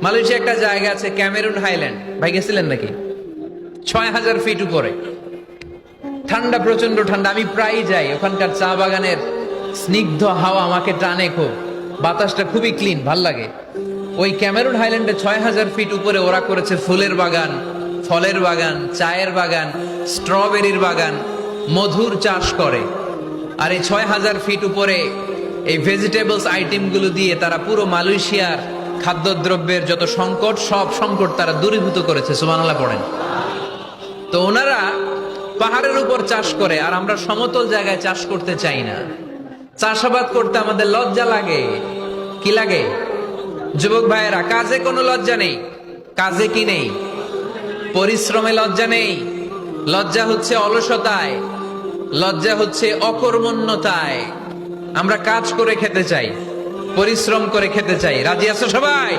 Malaysia একটা জায়গা আছে ক্যামেরুন হাইল্যান্ড, ভাই গেছিলেন নাকি? ৬,০০০ ফিট উপরে, ঠান্ডা, প্রচন্ড ঠান্ডা। আমি প্রায়ই যাই, ওখানকার চা বাগানের স্নিগ্ধ হাওয়া আমাকে টানে খুব, বাতাসটা খুবই ক্লিন, ভাল লাগে। ওই ক্যামেরুন হাইল্যান্ডে ৬,০০০ ফিট উপরে ওরা করেছে ফুলের বাগান, ফলের বাগান, চায়ের বাগান, স্ট্রবেরির বাগান, মধুর চাষ করে। আর এই ৬,০০০ ফিট উপরে এই ভেজিটেবলস আইটেমগুলো দিয়ে তারা পুরো মালয়েশিয়ার খাদ্যদ্রব্যের যত সংকট, সব সংকট তারা দূরীভূত করেছে। সুবহানাল্লাহ পড়েন। তো ওনারা পাহাড়ের উপর চাষ করে, আর আমরা সমতল জায়গায় চাষ করতে চাই না। চাষাবাদ করতে আমাদের লজ্জা লাগে। কি লাগে? যুবক ভাইয়েরা, কাজে কোনো লজ্জা নেই। কাজে কি নেই? পরিশ্রমে লজ্জা নেই। লজ্জা হচ্ছে অলসতায়, লজ্জা হচ্ছে অকর্মণ্যতায়। আমরা কাজ করে খেতে চাই, পরিশ্রম করে খেতে চাই। রাজি আছো সবাই?